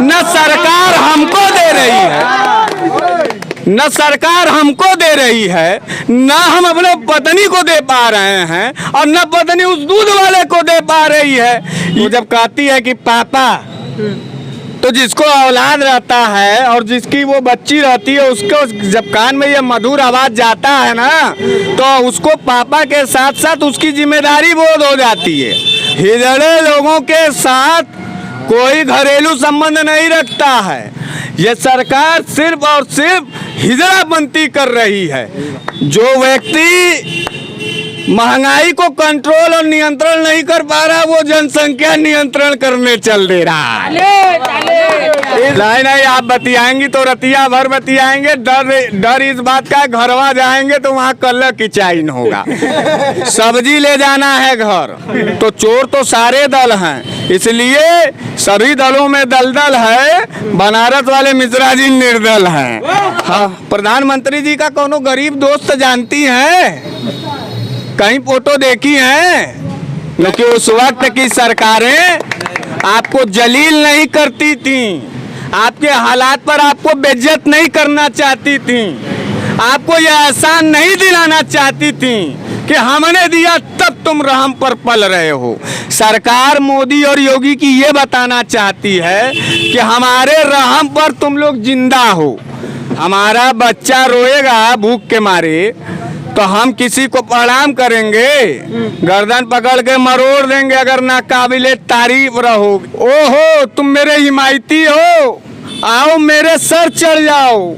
न सरकार हमको दे रही है, न सरकार हमको दे रही है, न हम अपने पत्नी को दे पा रहे हैं और न पत्नी उस दूध वाले को दे पा रही है। वो जब कहती है कि पापा, तो जिसको औलाद रहता है और जिसकी वो बच्ची रहती है, उसको जब कान में ये मधुर आवाज जाता है ना, तो उसको पापा के साथ साथ उसकी जिम्मेदारी बोध हो जाती है। हिजड़े लोगों के साथ कोई घरेलू संबंध नहीं रखता है। ये सरकार सिर्फ और सिर्फ हिजड़ापंती कर रही है। जो व्यक्ति महंगाई को कंट्रोल और नियंत्रण नहीं कर पा रहा, वो जनसंख्या नियंत्रण करने चल दे रहा है। नहीं, आप बतियाएंगी तो रतिया भर बतियाएंगे। डर इस बात का, घरवा जाएंगे तो वहाँ कल्ला किचाइन होगा। सब्जी ले जाना है घर, तो चोर तो सारे दल हैं, इसलिए सभी दलों में दलदल है। बनारस वाले मिश्रा जी निर्दल हैं। हाँ, प्रधानमंत्री जी का कोनो गरीब दोस्त जानती हैं? कहीं फोटो देखी है? क्योंकि उस वक्त की सरकारें आपको जलील नहीं करती थी, आपके हालात पर आपको बेइज्जत नहीं करना चाहती थी, आपको यह एहसान नहीं दिलाना चाहती थी कि हमने दिया तब तुम रहम पर पल रहे हो। सरकार मोदी और योगी की ये बताना चाहती है कि हमारे रहम पर तुम लोग जिंदा हो। हमारा बच्चा रोएगा भूख के मारे तो हम किसी को प्रणाम करेंगे, गर्दन पकड़ के मरोड़ देंगे अगर ना काबिले तारीफ रहो। ओहो, तुम मेरे हिमायती हो, आओ मेरे सर चढ़ जाओ,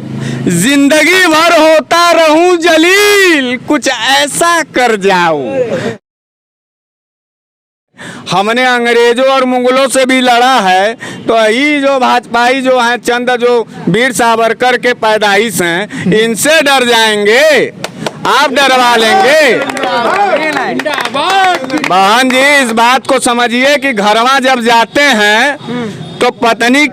जिंदगी भर होता रहूं जलील, कुछ ऐसा कर जाओ। हमने अंग्रेजों और मुगलों से भी लड़ा है, तो ये जो भाजपाई जो हैं, चंद जो वीर सावरकर के पैदाइश हैं, इनसे डर जाएंगे? आप डरवा लेंगे? बहन जी, इस बात को समझिए कि घरवा जब जाते हैं तो पत्नी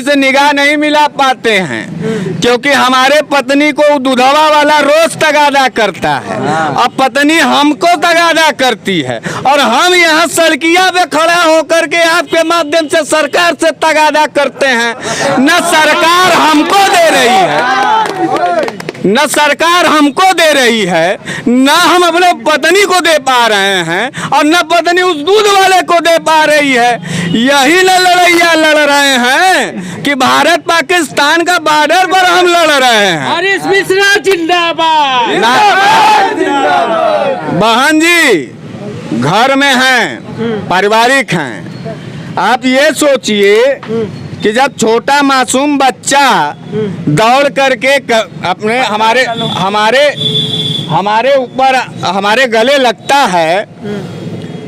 से निगाह नहीं मिला पाते हैं, क्योंकि हमारे पत्नी को दूधवा वाला रोज तगादा करता है, अब पत्नी हमको तगादा करती है और हम यहाँ सड़किया पे खड़ा होकर के आपके माध्यम से सरकार से तगादा करते हैं। न सरकार हमको दे रही है, न सरकार हमको दे रही है, न हम अपने पत्नी को दे पा रहे हैं और न पत्नी उस दूध वाले को दे पा रही है। यही लड़ाइयाँ लड़ रहे हैं कि भारत पाकिस्तान का बॉर्डर पर हम लड़ रहे हैं। हरीश मिश्रा जिंदाबाद। बहन जी, घर में हैं, पारिवारिक हैं। आप ये सोचिए कि जब छोटा मासूम बच्चा दौड़ करके अपने हमारे ऊपर हमारे गले लगता है,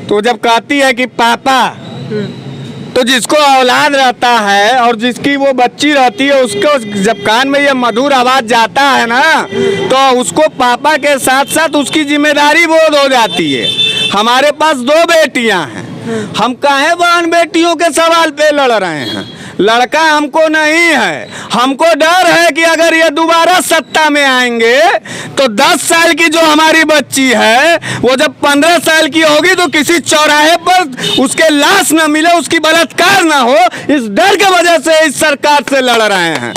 तो जब कहती है कि पापा, तो जिसको औलाद रहता है और जिसकी वो बच्ची रहती है, उसको जब कान में ये मधुर आवाज जाता है ना, तो उसको पापा के साथ साथ उसकी जिम्मेदारी बोध हो जाती है। हमारे पास 2 बेटियां हैं, हम काहे बहन बेटियों के सवाल पे लड़ रहे हैं? लड़का हमको नहीं है, हमको डर है कि अगर ये दोबारा सत्ता में आएंगे तो 10 साल की जो हमारी बच्ची है, वो जब 15 साल की होगी तो किसी चौराहे पर उसके लाश न मिले, उसकी बलात्कार ना हो, इस डर के वजह से इस सरकार से लड़ रहे हैं।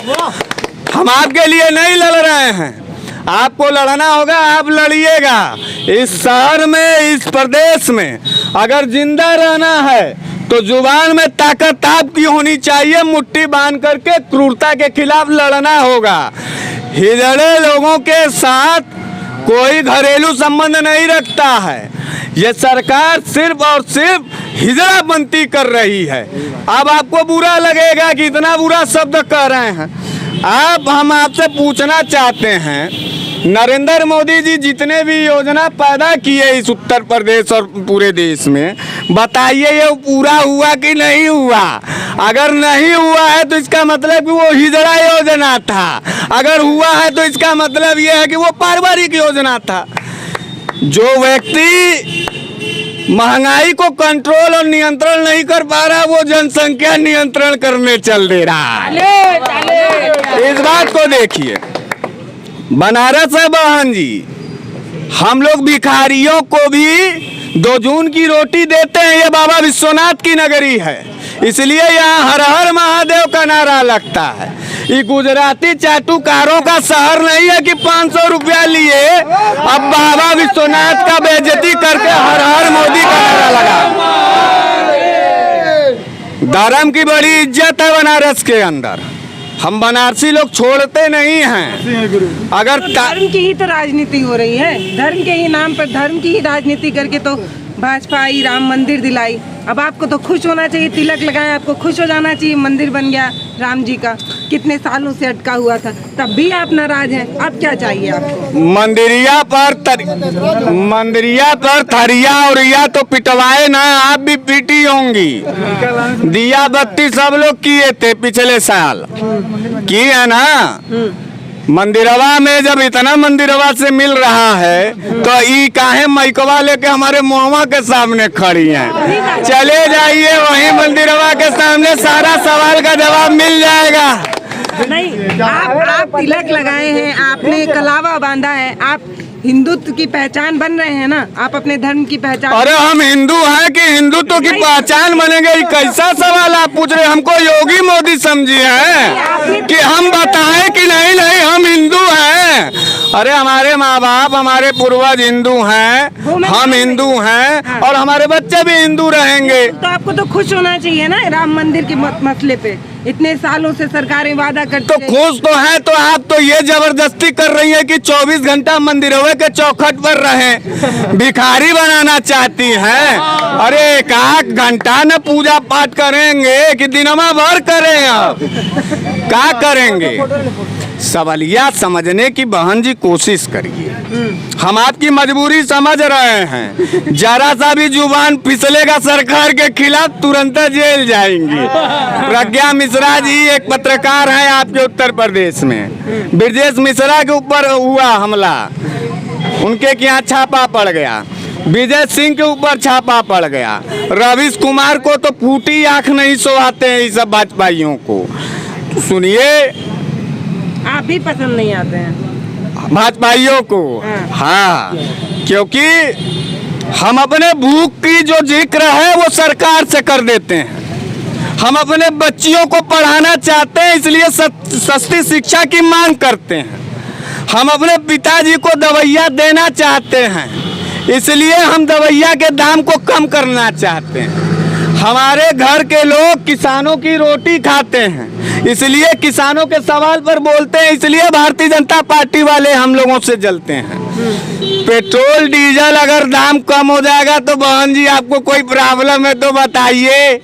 हम आपके लिए नहीं लड़ रहे हैं, आपको लड़ना होगा, आप लड़िएगा। इस शहर में, इस प्रदेश में अगर जिंदा रहना है तो जुबान में ताकत आपकी होनी चाहिए, मुट्ठी बांध करके क्रूरता के खिलाफ लड़ना होगा। हिजड़े लोगों के साथ कोई घरेलू संबंध नहीं रखता है। ये सरकार सिर्फ और सिर्फ हिजड़ापंती कर रही है। अब आपको बुरा लगेगा कि इतना बुरा शब्द कह रहे हैं। हम आपसे पूछना चाहते हैं, नरेंद्र मोदी जी जितने भी योजना पैदा किए इस उत्तर प्रदेश और पूरे देश में, बताइए ये पूरा हुआ कि नहीं हुआ? अगर नहीं हुआ है तो इसका मतलब कि वो हिजड़ा योजना था, अगर हुआ है तो इसका मतलब ये है कि वो पारिवारिक योजना था। जो व्यक्ति महंगाई को कंट्रोल और नियंत्रण नहीं कर पा रहा, वो जनसंख्या नियंत्रण करने चल दे रहा है। इस बात को देखिए, बनारस है बहन जी, हम लोग भिखारियों को भी 2 जून की रोटी देते हैं। ये बाबा विश्वनाथ की नगरी है, इसलिए यहाँ हर हर का नारा लगता है। ये गुजराती चाटुकारों का शहर नहीं है कि 500 रुपया लिए अब बाबा विश्वनाथ का बेइज्जती करके हर हर मोदी का नारा लगा। धर्म की बड़ी इज्जत है बनारस के अंदर, हम बनारसी लोग छोड़ते नहीं हैं। अगर धर्म की ही तो राजनीति हो रही है, धर्म के ही नाम पर धर्म की ही राजनीति करके तो भाजपा आई, राम मंदिर दिलाई। अब आपको तो खुश होना चाहिए, तिलक लगाए, आपको खुश हो जाना चाहिए, मंदिर बन गया राम जी का, कितने सालों से अटका हुआ था, तब भी आप नाराज हैं। अब क्या चाहिए आपको? मंदिरिया पर थरिया और या तो पिटवाए ना, आप भी पीटी होंगी। दिया बत्ती सब लोग किए थे पिछले साल, की है ना। मंदिरवा में जब इतना मंदिरवा से मिल रहा है तो ई काहे माइकवा लेके हमारे मुहवा के सामने खड़ी हैं। चले जाइए वहीं मंदिरवा के सामने, सारा सवाल का जवाब मिल जाएगा। नहीं, आप तिलक लगाए हैं, आपने कलावा बांधा है, आप हिंदुत्व की पहचान बन रहे हैं ना, आप अपने धर्म की पहचान। अरे हम हिंदू हैं कि हिंदुत्व की पहचान बनेंगे? ये कैसा सवाल आप पूछ रहे हैं? हमको योगी मोदी समझिए हैं कि हम बताएं कि नहीं नहीं हम हिंदू हैं। अरे हमारे माँ बाप, हमारे पूर्वज हिंदू हैं, हम हिंदू हैं और हमारे बच्चे भी हिंदू रहेंगे। तो आपको तो खुश होना चाहिए ना, राम मंदिर के मसले पे इतने सालों से सरकारें वादा करती तो खुश तो है, तो आप तो ये जबरदस्ती कर रही है कि 24 घंटा मंदिरों के चौखट पर रहें, भिखारी बनाना चाहती हैं। अरे एक घंटा न पूजा पाठ करेंगे कि दिनमा भर करें? आप क्या करेंगे? सवालिया समझने की बहन जी कोशिश करिए, हम आपकी मजबूरी समझ रहे हैं। जरा सा भी जुबान फिसलेगा सरकार के खिलाफ तुरंत जेल जाएंगी। प्रज्ञा मिश्रा जी एक पत्रकार हैं आपके उत्तर प्रदेश में, ब्रजेश मिश्रा के ऊपर हुआ हमला, उनके यहाँ छापा पड़ गया। विजय सिंह के ऊपर छापा पड़ गया। रवीश कुमार को तो फूटी आंख नहीं सोहाते हैं इस सब भाजपाइयों को। सुनिए, आप भी पसंद नहीं आते हैं भाजपाइयों को। हाँ, क्योंकि हम अपने भूख की जो जिक्र है वो सरकार से कर देते हैं। हम अपने बच्चियों को पढ़ाना चाहते हैं, इसलिए सस्ती शिक्षा की मांग करते हैं। हम अपने पिताजी को दवाइयाँ देना चाहते हैं, इसलिए हम दवाइयाँ के दाम को कम करना चाहते हैं। हमारे घर के लोग किसानों की रोटी खाते हैं, इसलिए किसानों के सवाल पर बोलते हैं, इसलिए भारतीय जनता पार्टी वाले हम लोगों से जलते हैं। पेट्रोल डीजल अगर दाम कम हो जाएगा तो बहन जी आपको कोई प्रॉब्लम है तो बताइए,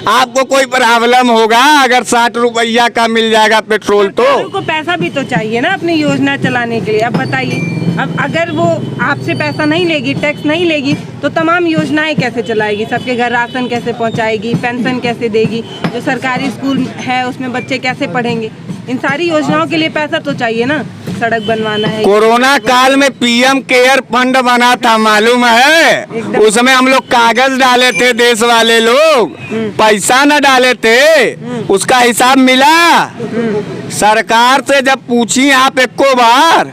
आपको कोई प्रॉब्लम होगा अगर 60 रुपया का मिल जाएगा पेट्रोल? तो को पैसा भी तो चाहिए ना अपनी योजना चलाने के लिए। अब बताइए, अब अगर वो आपसे पैसा नहीं लेगी, टैक्स नहीं लेगी, तो तमाम योजनाएं कैसे चलाएगी? सबके घर राशन कैसे पहुंचाएगी? पेंशन कैसे देगी? जो सरकारी स्कूल है उसमें बच्चे कैसे पढ़ेंगे? इन सारी योजनाओं के लिए पैसा तो चाहिए ना, सड़क बनवाना है। कोरोना काल में पीएम केयर फंड बना था, मालूम है? उसमें हम लोग कागज डाले थे, देश वाले लोग पैसा न डाले थे, उसका हिसाब मिला? सरकार से जब पूछी आप एको बार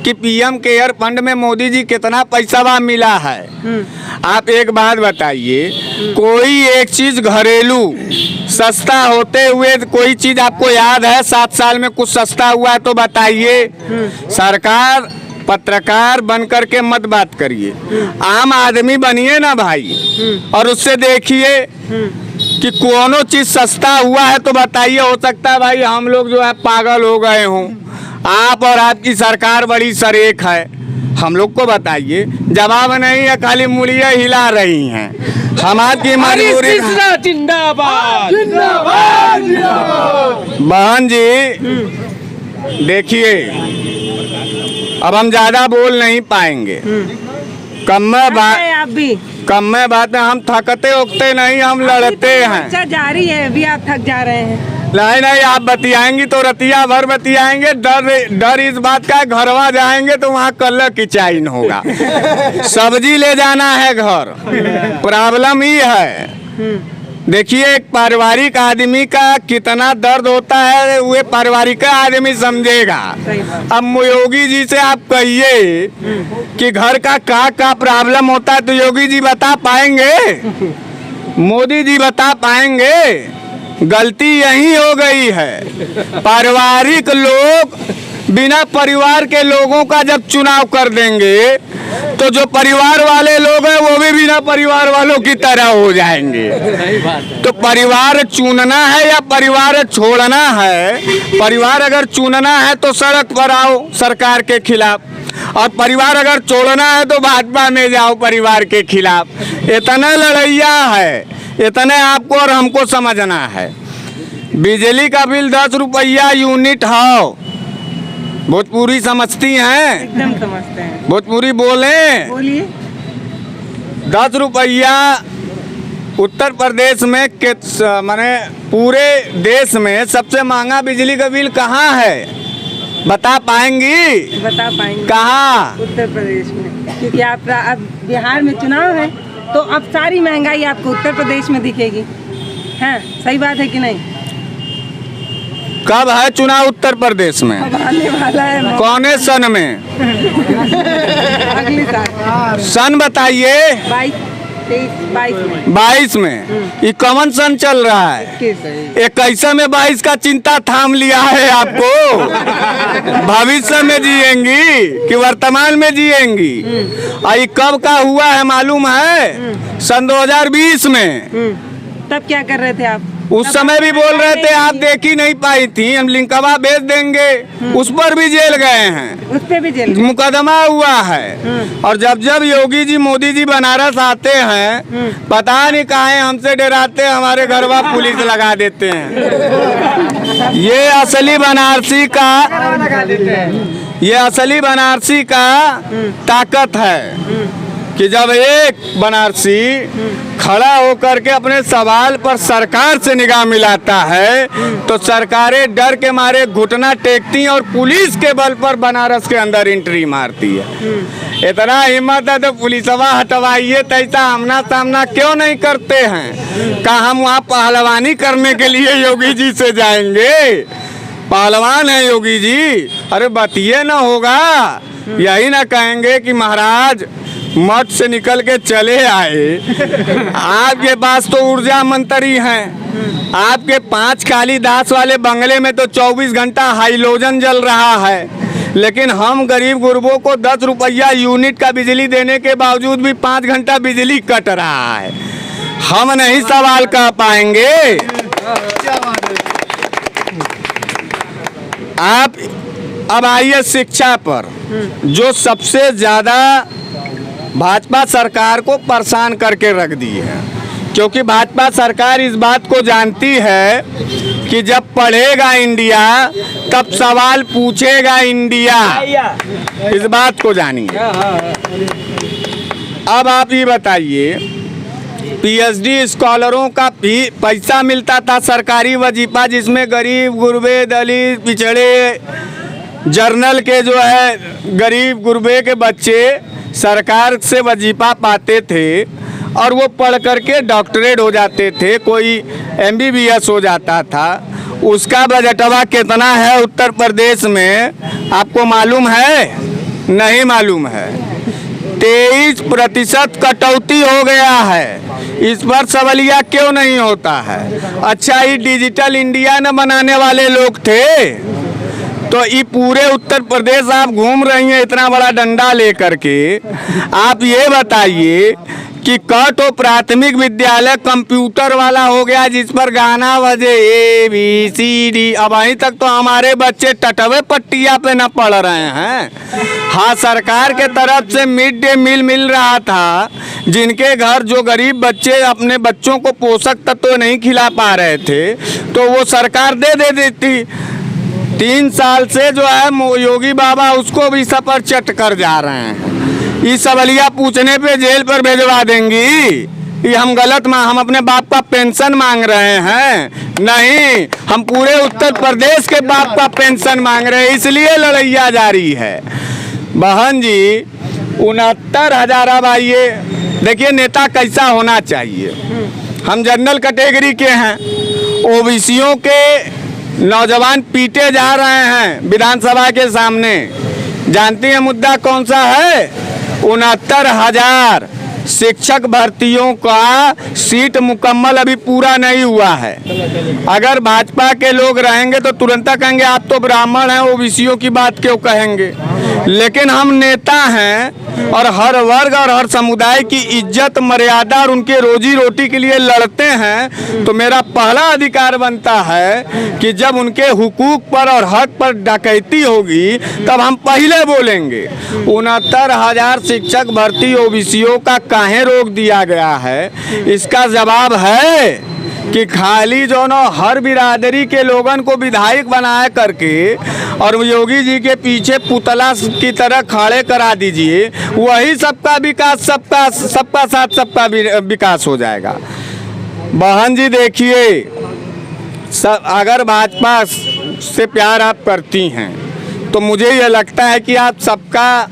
कि पीएम केयर फंड में मोदी जी कितना पैसा मिला है, आप एक बात बताइए, कोई एक चीज घरेलू सस्ता होते हुए कोई चीज आपको याद है 7 साल में कुछ सस्ता हुआ है तो बताइए। सरकार पत्रकार बन करके मत बात करिए, आम आदमी बनिए ना भाई, और उससे देखिए कि कोनो चीज सस्ता हुआ है तो बताइए। हो सकता है भाई हम लोग जो है पागल हो गए हों, आप और आपकी सरकार बड़ी सरेख है, हम लोग को बताइए। जवाब नहीं है, खाली मुड़िया हिला रही हैं। हम आपकी मजबूरी। जिंदाबाद। बहन जी देखिए, अब हम ज्यादा बोल नहीं पाएंगे, कम में बात है, हम थकते उकते नहीं, हम लड़ते हैं। चर्चा जारी है, अभी आप थक जा रहे हैं। नहीं, आप बतियाएंगी तो रतिया भर बतियाएंगे। डर इस बात का, घरवा जाएंगे तो वहाँ कल्ला किचाइन होगा। सब्जी ले जाना है घर, प्रॉब्लम ही है। देखिए, एक पारिवारिक आदमी का कितना दर्द होता है वो पारिवारिक आदमी समझेगा। अब योगी जी से आप कहिए कि घर का प्रॉब्लम होता है तो योगी जी बता पाएंगे? मोदी जी बता पाएंगे? गलती यही हो गई है, पारिवारिक लोग बिना परिवार के लोगों का जब चुनाव कर देंगे तो जो परिवार वाले लोग हैं वो भी बिना परिवार वालों की तरह हो जाएंगे। तो परिवार चुनना है या परिवार छोड़ना है? परिवार अगर चुनना है तो सड़क पर आओ सरकार के खिलाफ, और परिवार अगर छोड़ना है तो भाजपा में जाओ परिवार के खिलाफ। इतना लड़ैया है, इतने आपको और हमको समझना है। बिजली का बिल 10 रुपया यूनिट है। भोजपुरी समझती हैं? एकदम समझते हैं। भोजपुरी बोलें? बोलिए। 10 रुपया उत्तर प्रदेश में माने पूरे देश में सबसे महंगा बिजली का बिल कहाँ है? बता पाएंगी? बता पाएंगे। कहाँ? उत्तर प्रदेश में, क्योंकि आप अब बिहार में चुनाव है तो अब सारी महंगाई आपको उत्तर प्रदेश में दिखेगी। हैं, सही बात है कि नहीं? कब है चुनाव उत्तर प्रदेश में? अब आने वाला है। कौने सन में? अगले साल। सन बताइए। 22, 23, 22 में। 22 में? ये कौन सन चल रहा है? 21 में 22 का चिंता थाम लिया है आपको? भविष्य में जिएंगी कि वर्तमान में जिएंगी? ये कब का हुआ है मालूम है? सन 2020 में। तब क्या कर रहे थे आप? उस समय भी बोल रहे थे, आप देख ही नहीं पाई थी, हम लिंकवा भेज देंगे। उस पर भी जेल गए हैं, उस पे भी जेल मुकदमा हुआ है। और जब जब योगी जी मोदी जी बनारस आते हैं, पता नहीं काहे हमसे डराते, हमारे घरवा पुलिस लगा देते हैं। ये असली बनारसी का, ये असली बनारसी का ताकत है कि जब एक बनारसी खड़ा होकर के अपने सवाल पर सरकार से निगाह मिलाता है तो सरकारें डर के मारे घुटना टेकती हैं और पुलिस के बल पर बनारस के अंदर एंट्री मारती है। इतना हिम्मत है तो पुलिसवा हटवाइए, तैसा आमना सामना क्यों नहीं करते हैं? क्या हम वहाँ पहलवानी करने के लिए योगी जी से जाएंगे? पहलवान है योगी जी, अरे बतिए ना होगा, यही ना कहेंगे कि महाराज मठ से निकल के चले आए, आपके पास तो ऊर्जा मंत्री हैं, आपके 5 कालीदास वाले बंगले में तो 24 घंटा हाइलोजन जल रहा है, लेकिन हम गरीब गुरबों को 10 रुपया यूनिट का बिजली देने के बावजूद भी 5 घंटा बिजली कट रहा है। हम नहीं सवाल कर पाएंगे। आप अब आइए शिक्षा पर, जो सबसे ज़्यादा भाजपा सरकार को परेशान करके रख दी है, क्योंकि भाजपा सरकार इस बात को जानती है कि जब पढ़ेगा इंडिया तब सवाल पूछेगा इंडिया, इस बात को जानिए। अब आप ये बताइए, पीएचडी स्कॉलरों का भी पैसा मिलता था सरकारी वजीफा, जिसमें गरीब गुरबे दलित पिछड़े जर्नल के जो है गरीब गुरबे के बच्चे सरकार से वजीफा पाते थे और वो पढ़ करके डॉक्टरेट हो जाते थे, कोई एमबीबीएस हो जाता था। उसका बजटवा कितना है उत्तर प्रदेश में आपको मालूम है? नहीं मालूम है। 23% कटौती हो गया है। इस पर सवालिया क्यों नहीं होता है? अच्छा, ये डिजिटल इंडिया न बनाने वाले लोग थे तो ये पूरे उत्तर प्रदेश आप घूम रही हैं इतना बड़ा डंडा लेकर के। आप ये बताइए कि कटो प्राथमिक विद्यालय कंप्यूटर वाला हो गया जिस पर गाना बजे ABCD। अब अभी तक तो हमारे बच्चे टटवे पट्टिया पे न पढ़ रहे हैं। हाँ, सरकार के तरफ से मिड डे मील मिल रहा था, जिनके घर जो गरीब बच्चे अपने बच्चों को पोषक तत्व नहीं खिला पा रहे थे तो वो सरकार दे देती। 3 साल से जो है योगी बाबा उसको भी सफर चट कर जा रहे हैं। ये सवालिया पूछने पे जेल पर भेजवा देंगी। ये हम गलत हम अपने बाप का पेंशन मांग रहे हैं? नहीं, हम पूरे उत्तर प्रदेश के बाप का पेंशन मांग रहे हैं, इसलिए लड़ैया जारी है। बहन जी 69,000। अब आइए देखिए नेता कैसा होना चाहिए। हम जनरल कैटेगरी के हैं, ओबीसीओं के नौजवान पीटे जा रहे हैं विधानसभा के सामने। जानती हैं मुद्दा कौन सा है? 69,000 शिक्षक भर्तियों का सीट मुकम्मल अभी पूरा नहीं हुआ है। अगर भाजपा के लोग रहेंगे तो तुरंत कहेंगे आप तो ब्राह्मण हैं, ओबीसीओ की बात क्यों कहेंगे। लेकिन हम नेता हैं और हर वर्ग और हर समुदाय की इज्जत मर्यादा और उनके रोजी रोटी के लिए लड़ते हैं, तो मेरा पहला अधिकार बनता है कि जब उनके हुकूक पर और हक पर डकैती होगी तब हम पहले बोलेंगे। 69,000 शिक्षक भर्ती ओबीसीओ का काहे रोक दिया गया है, इसका जवाब है कि खाली जो न हर बिरादरी के लोगन को विधायक बनाया करके और योगी जी के पीछे पुतला की तरह खड़े करा दीजिए, वही सबका विकास, सबका साथ सबका विकास हो जाएगा। बहन जी देखिए, सब अगर भाजपा से प्यार आप करती हैं तो मुझे ये लगता है कि आप सबका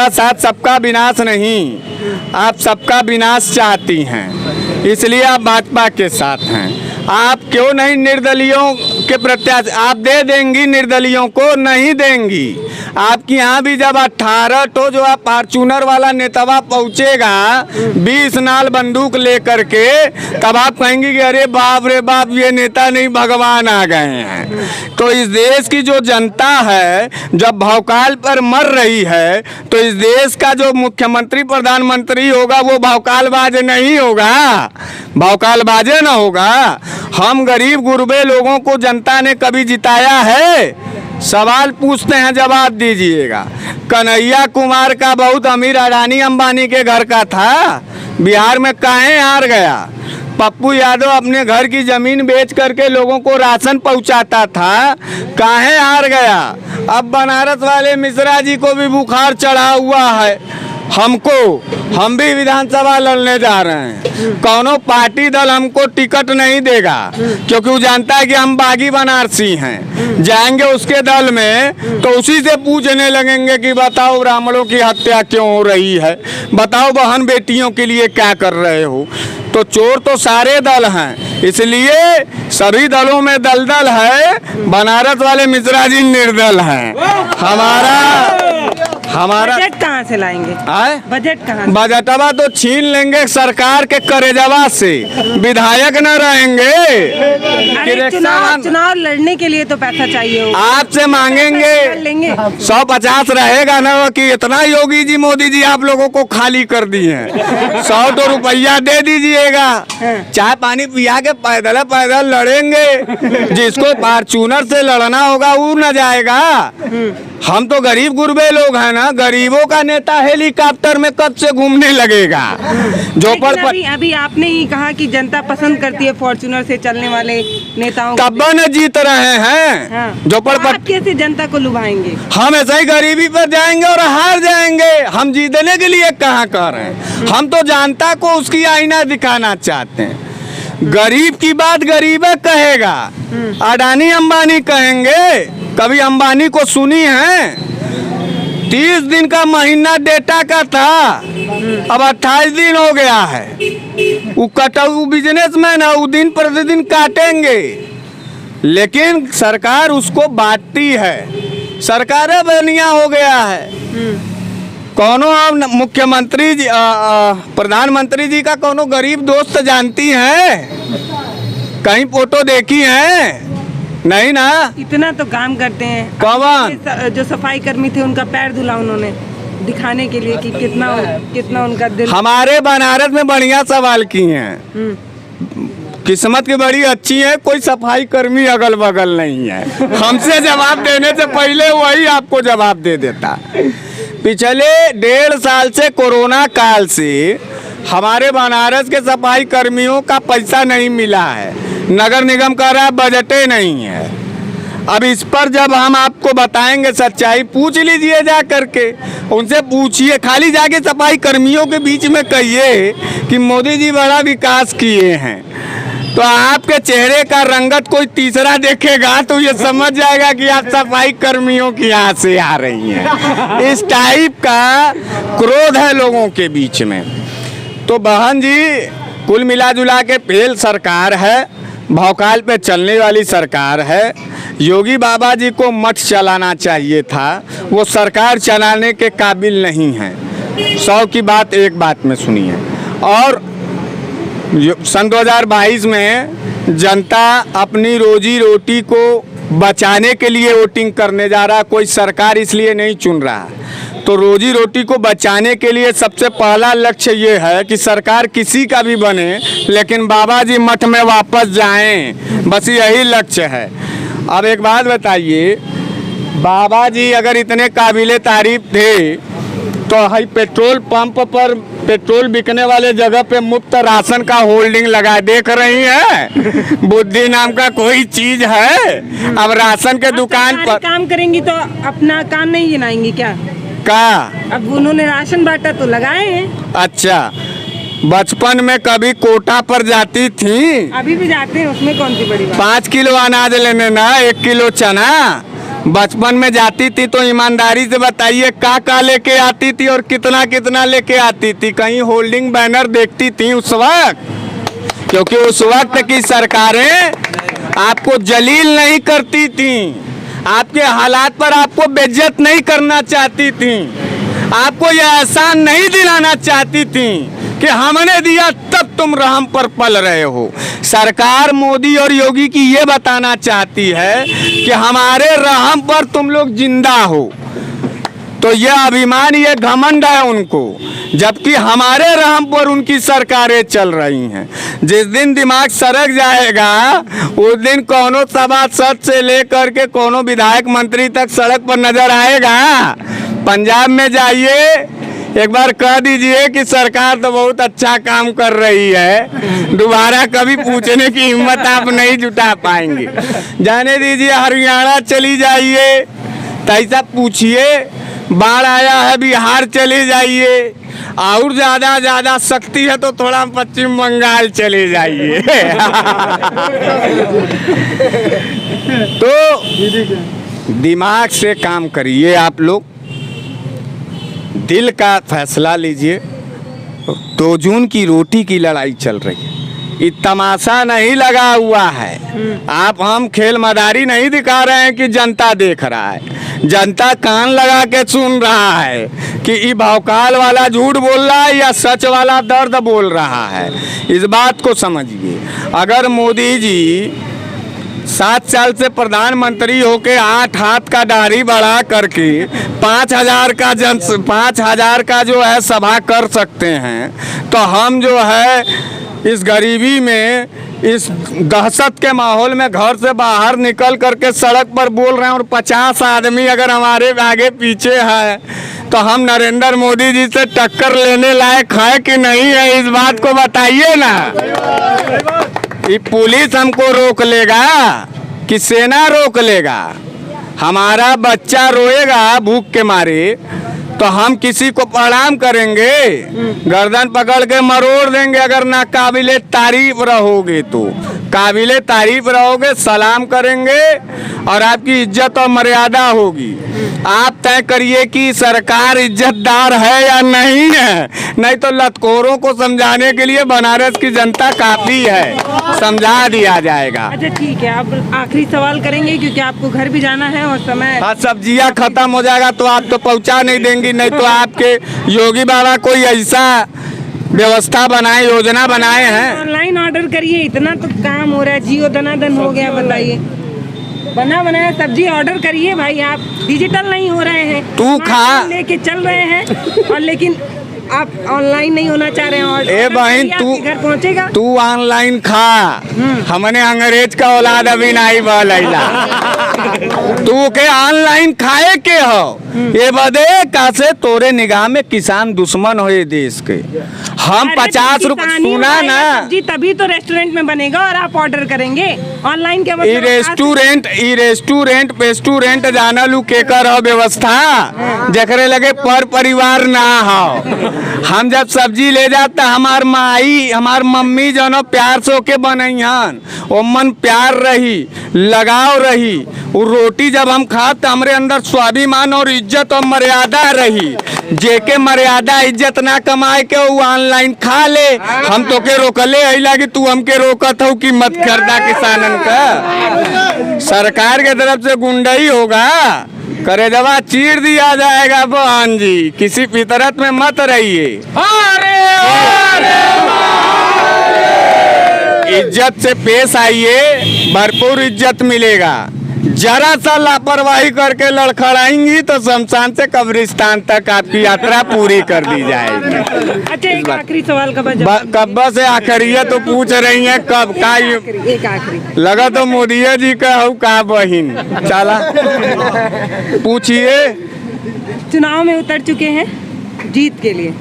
साथ सबका विनाश नहीं, आप सबका विनाश चाहती हैं, इसलिए आप भाजपा के साथ हैं। आप क्यों नहीं निर्दलियों के प्रत्याशी, आप दे देंगी, निर्दलियों को नहीं देंगी। आपकी यहाँ भी जब 18 तो जो आप फॉर्चूनर वाला नेतावा पहुँचेगा 20 नाल बंदूक लेकर के, तब आप कहेंगी कि अरे बाप रे बाप, ये नेता नहीं भगवान आ गए हैं। तो इस देश की जो जनता है जब भौकाल पर मर रही है, तो इस देश का जो मुख्यमंत्री प्रधानमंत्री होगा वो भौकालबाज नहीं होगा, भौकालबाजे ना होगा। हम गरीब गुरबे लोगों को जनता ने कभी जिताया है? सवाल पूछते हैं, जवाब दीजिएगा। कन्हैया कुमार का बहुत अमीर अडानी अंबानी के घर का था, बिहार में काहे हार गया? पप्पू यादव अपने घर की जमीन बेच करके लोगों को राशन पहुंचाता था, काहे हार गया? अब बनारस वाले मिश्रा जी को भी बुखार चढ़ा हुआ है। हम भी विधानसभा लड़ने जा रहे हैं, कौनो पार्टी दल हमको टिकट नहीं देगा, क्योंकि वो जानता है कि हम बागी बनारसी हैं। जाएंगे उसके दल में तो उसी से पूछने लगेंगे कि बताओ ब्राह्मणों की हत्या क्यों हो रही है, बताओ बहन बेटियों के लिए क्या कर रहे हो। तो चोर तो सारे दल हैं, इसलिए सभी दलों में दलदल है। बनारस वाले मिश्रा जी निर्दल हैं। हमारा बजट कहाँ से लाएंगे? बजट कहाँ? बजटवा तो छीन लेंगे सरकार के करेजवा से, विधायक न रहेंगे। अरे चुनाव लड़ने के लिए तो पैसा चाहिए होगा, आपसे मांगेंगे। लेंगे 150 रहेगा ना कि इतना योगी जी मोदी जी आप लोगों को खाली कर दिए हैं, 100 तो रुपया दे दीजिएगा, चाय पानी पिया के पैदल पैदल लड़ेंगे। जिसको फॉर्चूनर से लड़ना होगा वो न जाएगा। हम तो गरीब गुरबे लोग हैं ना, गरीबों का नेता हेलीकॉप्टर में कब से घूमने लगेगा? अभी आपने ही कहा कि जनता पसंद करती है फॉर्चूनर से चलने वाले नेताओं को, तब न जीत रहे हैं। हाँ। आप कैसे जनता को लुभाएंगे? हम ऐसे ही गरीबी पर जाएंगे और हार जाएंगे। हम जीतने के लिए कहाँ कर रहे हैं, हम तो जनता को उसकी आईना दिखाना चाहते हैं। गरीब की बात गरीब कहेगा, अडानी अंबानी कहेंगे। कभी अंबानी को सुनी है? 30 दिन का महीना डेटा का था, अब 28 दिन हो गया है। वो बिजनेसमैन है, वो दिन प्रतिदिन काटेंगे, लेकिन सरकार उसको बांटती है। सरकार बनिया हो गया है। कौनो मुख्यमंत्री जी प्रधानमंत्री जी का कौनो गरीब दोस्त जानती हैं? कहीं फोटो देखी है? नहीं ना। इतना तो काम करते हैं। कौन? जो सफाई कर्मी थे उनका पैर धुला उन्होंने, दिखाने के लिए कि कितना उनका दिल। हमारे बनारस में बढ़िया सवाल किए हैं, किस्मत की बड़ी अच्छी है, कोई सफाई कर्मी अगल बगल नहीं है। हमसे जवाब देने से पहले वही आपको जवाब दे देता। पिछले 1.5 साल से कोरोना काल से हमारे बनारस के सफाई कर्मियों का पैसा नहीं मिला है। नगर निगम कह रहा है बजटे नहीं है। अब इस पर जब हम आपको बताएंगे सच्चाई, पूछ लीजिए जा करके, उनसे पूछिए, खाली जाके सफाई कर्मियों के बीच में कहिए कि मोदी जी बड़ा विकास किए हैं, तो आपके चेहरे का रंगत कोई तीसरा देखेगा तो ये समझ जाएगा कि आप सफाई कर्मियों की यहाँ से आ रही हैं। इस टाइप का क्रोध है लोगों के बीच में। तो बहन जी, कुल मिला जुला के फेल सरकार है, भौकाल पे चलने वाली सरकार है। योगी बाबा जी को मठ चलाना चाहिए था, वो सरकार चलाने के काबिल नहीं है। 100 की बात एक बात में सुनिए। और सन 2022 में जनता अपनी रोजी रोटी को बचाने के लिए वोटिंग करने जा रहा है, कोई सरकार इसलिए नहीं चुन रहा है। तो रोजी रोटी को बचाने के लिए सबसे पहला लक्ष्य ये है कि सरकार किसी का भी बने लेकिन बाबा जी मठ में वापस जाएं, बस यही लक्ष्य है। अब एक बात बताइए, बाबा जी अगर इतने काबिले तारीफ थे तो हाई पेट्रोल पंप पर पेट्रोल बिकने वाले जगह पे मुफ्त राशन का होल्डिंग लगा देख रही है। बुद्धि नाम का कोई चीज है? अब राशन के दुकान पर काम करेंगी तो अपना काम नहीं गिनाएंगी क्या? का अब उन्होंने राशन बांटा तो लगाए हैं। अच्छा, बचपन में कभी कोटा पर जाती थी? अभी भी जाते हैं, उसमें कौन सी बड़ी बात? 5 किलो अनाज लेने ना 1 किलो चना। बचपन में जाती थी तो ईमानदारी से बताइए का लेके आती थी और कितना कितना लेके आती थी? कहीं होल्डिंग बैनर देखती थी उस वक्त? क्योंकि उस वक्त की सरकारें आपको जलील नहीं करती थी, आपके हालात पर आपको बेइज्जत नहीं करना चाहती थी, आपको यह एहसान नहीं दिलाना चाहती थी कि हमने दिया तब तुम रहम पर पल रहे हो। सरकार मोदी और योगी की ये बताना चाहती है कि हमारे रहम पर तुम लोग जिंदा हो, तो यह अभिमान, ये घमंड है उनको, जबकि हमारे रहम पर उनकी सरकारें चल रही हैं। जिस दिन दिमाग सरक जाएगा उस दिन कोनो सभासद से लेकर के कोनो विधायक मंत्री तक सड़क पर नजर आएगा। पंजाब में जाइए, एक बार कह दीजिए कि सरकार तो बहुत अच्छा काम कर रही है, दोबारा कभी पूछने की हिम्मत आप नहीं जुटा पाएंगे। जाने दीजिए, हरियाणा चली जाइए तो ऐसा पूछिए, बाढ़ आया है बिहार चले जाइए, और ज़्यादा शक्ति है तो थोड़ा पश्चिम बंगाल चले जाइए। तो दिमाग से काम करिए आप लोग, दिल का फैसला लीजिए। 2 जून की रोटी की लड़ाई चल रही है, ये तमाशा नहीं लगा हुआ है। आप हम खेल मदारी नहीं दिखा रहे हैं कि जनता देख रहा है, जनता कान लगा के सुन रहा है कि ये भौकाल वाला झूठ बोल रहा है या सच वाला दर्द बोल रहा है। इस बात को समझिए। अगर मोदी जी 7 साल से प्रधानमंत्री होके 8 हाथ का दाढ़ी बढ़ा करके 5,000 का जो है सभा कर सकते हैं, तो हम जो है इस गरीबी में, इस दहशत के माहौल में घर से बाहर निकल करके सड़क पर बोल रहे हैं, और 50 आदमी अगर हमारे आगे पीछे है तो हम नरेंद्र मोदी जी से टक्कर लेने लायक है कि नहीं है? इस बात को बताइए ना। ये पुलिस हमको रोक लेगा कि सेना रोक लेगा? हमारा बच्चा रोएगा भूख के मारे तो हम किसी को प्रणाम करेंगे? गर्दन पकड़ के मरोड़ देंगे। अगर ना काबिले तारीफ रहोगे तो काबिले तारीफ रहोगे, सलाम करेंगे और आपकी इज्जत और मर्यादा होगी। आप तय करिए कि सरकार इज्जतदार है या नहीं है, नहीं तो लतखोरों को समझाने के लिए बनारस की जनता काफी है, समझा दिया जाएगा। अच्छा ठीक है, अब आखिरी सवाल करेंगे क्योंकि आपको घर भी जाना है और समय। हाँ, सब्जियां खत्म हो जाएगा तो आप तो पहुंचा नहीं देंगी, नहीं तो आपके योगी बाबा कोई ऐसा व्यवस्था बनाए, योजना बनाए हैं। ऑनलाइन ऑर्डर करिए, इतना तो काम हो रहा है, जियो दनादन हो गया। बताइए, बना बनाया सब्जी ऑर्डर करिए भाई, आप डिजिटल नहीं हो रहे हैं, तू खा लेके चल रहे हैं और लेकिन आप ऑनलाइन नहीं होना चाह रहे हैं। ए बहन, तू घर पहुंचेगा, तू ऑनलाइन खा, हमने अंग्रेज का औलाद अभी नहीं बहला। तू के ऑनलाइन खाए के हो ये बदे कासे तोरे निगाह में किसान दुश्मन हो ये देश के। हम 50 रुपए सुना ना, जी तभी तो रेस्टोरेंट में बनेगा और आप ऑर्डर करेंगे। ऑनलाइन क्या मतलब? रेस्टोरेंट जाना लू के कर व्यवस्था जकरे लगे पर परिवार ना हो। हम जब सब्जी ले जाता हमार माई हमार मम्मी जनो प्यार से होके बनैहन, ओ मन प्यार रही, लगाव रही। वो रोटी जब हम खाते हमरे अंदर स्वाभिमान और इज्जत और मर्यादा रही। जेके मर्यादा इज्जत ना कमाए के वो ऑनलाइन खा ले। हम तो के रोकले अइला कि तू हमके रोकत हो कि मत खरीदा किसानन का। सरकार के तरफ से गुंडाई होगा करेजवा चीर दिया जाएगा बहन जी, किसी फितरत में मत रहिए। इज्जत से पेश आइए, भरपूर इज्जत मिलेगा। जरा सा लापरवाही करके लड़खड़ाएंगी तो शमशान से कब्रिस्तान तक आपकी यात्रा पूरी कर दी जाएगी। अच्छा, एक आखिरी सवाल का जवाब कब से आखिरी है तो पूछ रही हैं कब का? एक आखिरी लगा तो मोदी जी का हो का बहिन, चला पूछिए। चुनाव में उतर चुके हैं जीत के लिए,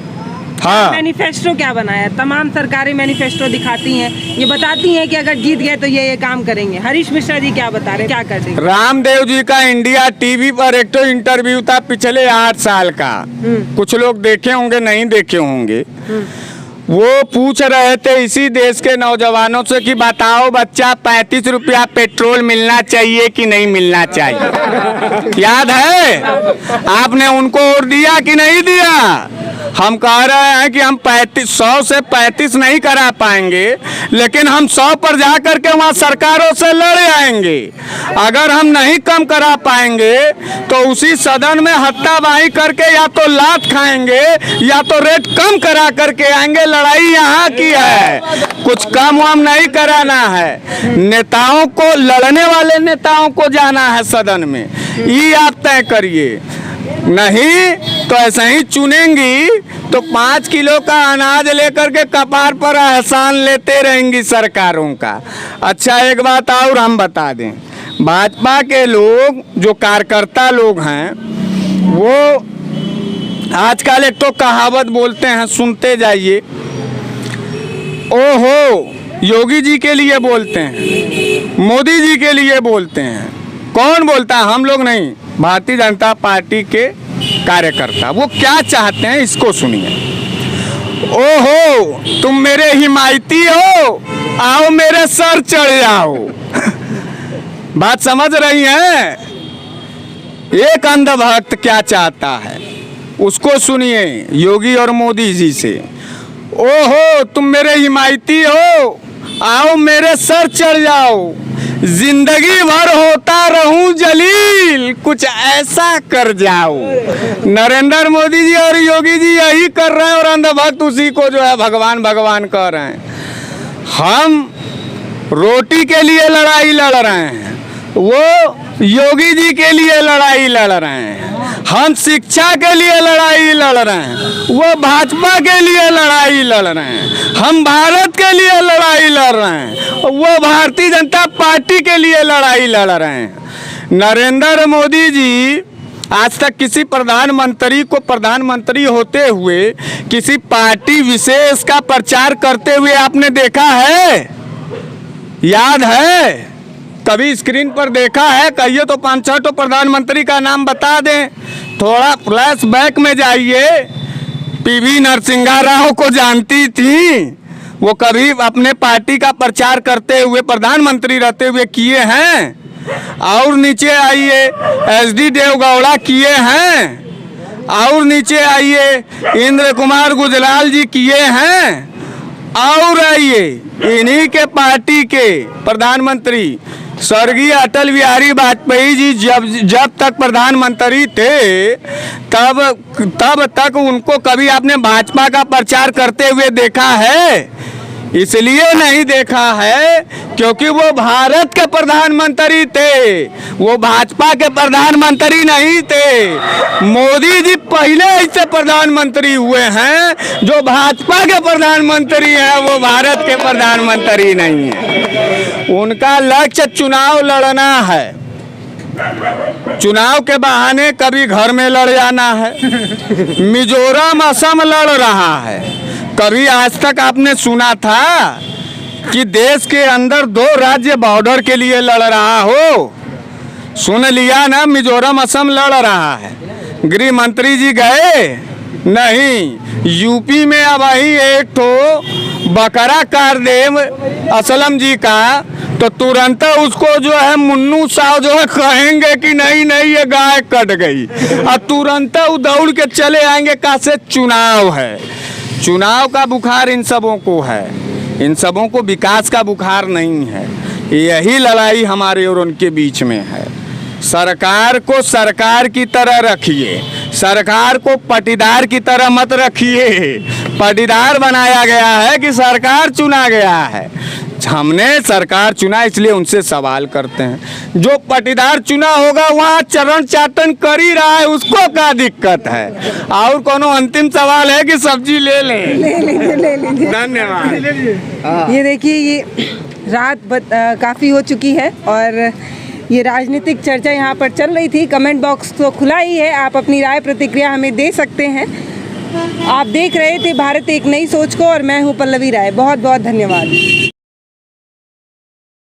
हाँ, मैनिफेस्टो क्या बनाया? तमाम सरकारें मैनिफेस्टो दिखाती हैं, ये बताती हैं कि अगर जीत गए तो ये काम करेंगे। हरीश मिश्रा जी क्या बता रहे हैं, क्या कर देंगे? रामदेव जी का इंडिया टीवी पर एक तो इंटरव्यू था पिछले 8 साल का, कुछ लोग देखे होंगे, नहीं देखे होंगे। वो पूछ रहे थे इसी देश के नौजवानों से कि बताओ बच्चा 35 रुपया पेट्रोल मिलना चाहिए कि नहीं मिलना चाहिए? याद है? आपने उनको और दिया कि नहीं दिया? हम कह रहे हैं कि हम 100 से 35 नहीं करा पाएंगे, लेकिन हम 100 पर जा करके वहाँ सरकारों से लड़े आएंगे। अगर हम नहीं कम करा पाएंगे तो उसी सदन में हत्ताबाही करके या तो लात खाएंगे या तो रेट कम करा करके आएंगे। लड़ाई यहाँ की है, कुछ कम वम नहीं कराना है। नेताओं को, लड़ने वाले नेताओं को जाना है सदन में, ये आप तय करिए। नहीं तो ऐसे ही चुनेंगी तो 5 किलो का अनाज लेकर के कपार पर एहसान लेते रहेंगी सरकारों का। अच्छा, एक बात और हम बता दें, भाजपा के लोग जो कार्यकर्ता लोग हैं वो आजकल एक तो कहावत बोलते हैं, सुनते जाइए। ओहो, योगी जी के लिए बोलते हैं, मोदी जी के लिए बोलते हैं। कौन बोलता है? हम लोग नहीं, भारतीय जनता पार्टी के कार्यकर्ता। वो क्या चाहते हैं इसको सुनिए। ओहो, तुम मेरे हिमायती हो, आओ मेरे सर चढ़ जाओ। बात समझ रही हैं? एक अंधभक्त क्या चाहता है उसको सुनिए योगी और मोदी जी से। ओहो, तुम मेरे हिमायती हो, आओ मेरे सर चढ़ जाओ, जिंदगी भर होता रहूं जलील, कुछ ऐसा कर जाओ। नरेंद्र मोदी जी और योगी जी यही कर रहे हैं और अंधभक्त उसी को जो है भगवान भगवान कह रहे हैं। हम रोटी के लिए लड़ाई लड़ रहे हैं, वो योगी जी के लिए लड़ाई लड़ रहे हैं। हम शिक्षा के लिए लड़ाई लड़ रहे हैं, वो भाजपा के लिए लड़ाई लड़ रहे हैं। हम भारत के लिए लड़ाई लड़ रहे हैं, वो भारतीय जनता पार्टी के लिए लड़ाई लड़ रहे हैं। नरेंद्र मोदी जी आज तक किसी प्रधानमंत्री को प्रधानमंत्री होते हुए किसी पार्टी विशेष का प्रचार करते हुए आपने देखा है? याद है? कभी स्क्रीन पर देखा है? कहिए तो 5-6 तो प्रधानमंत्री का नाम बता दें। थोड़ा फ्लैशबैक में जाइए। पीवी नरसिंह राव को जानती थी? वो कभी अपने पार्टी का प्रचार करते हुए प्रधानमंत्री रहते हुए किए हैं? और नीचे आइए, एसडी देवगौड़ा किए हैं? और नीचे आइए, इंद्र कुमार गुजराल जी किए हैं? और आइए, इन्हीं के पार्टी के प्रधानमंत्री स्वर्गीय अटल बिहारी वाजपेयी जी जब तक प्रधानमंत्री थे तब तक उनको कभी आपने भाजपा का प्रचार करते हुए देखा है? इसलिए नहीं देखा है क्योंकि वो भारत के प्रधानमंत्री थे, वो भाजपा के प्रधानमंत्री नहीं थे। मोदी जी पहले ऐसे प्रधानमंत्री हुए हैं जो भाजपा के प्रधानमंत्री हैं, वो भारत के प्रधानमंत्री नहीं है। उनका लक्ष्य चुनाव लड़ना है, चुनाव के बहाने कभी घर में लड़ जाना है। मिजोरम असम लड़ रहा है, कभी आज तक आपने सुना था कि देश के अंदर 2 राज्य बॉर्डर के लिए लड़ रहा हो? सुन लिया ना, मिजोरम असम लड़ रहा है। गृह मंत्री जी गए नहीं। यूपी में अब वही एक तो बकरा काट दे असलम जी का तो तुरंत उसको जो है मुन्नू साहब जो है कहेंगे कि नहीं नहीं ये गाय कट गई, और तुरंत वो दौड़ के चले आएंगे कहाँ से? चुनाव है। चुनाव का बुखार इन सबों को है, इन सबों को विकास का बुखार नहीं है। यही लड़ाई हमारे और उनके बीच में है। सरकार को सरकार की तरह रखिए, सरकार को पटीदार की तरह मत रखिए। पटीदार बनाया गया है कि सरकार चुना गया है? हमने सरकार चुना, इसलिए उनसे सवाल करते हैं। जो पटीदार चुना होगा वहाँ चरण चाटन कर ही रहा है, उसको क्या दिक्कत है? और कोनो अंतिम सवाल है कि सब्जी ले लें? ले लीजिए। धन्यवाद। ये देखिए, ये रात काफ़ी हो चुकी है और ये राजनीतिक चर्चा यहाँ पर चल रही थी। कमेंट बॉक्स तो खुला ही है, आप अपनी राय प्रतिक्रिया हमें दे सकते हैं। आप देख रहे थे भारत एक नई सोच को और मैं हूँ पल्लवी राय। बहुत बहुत धन्यवाद।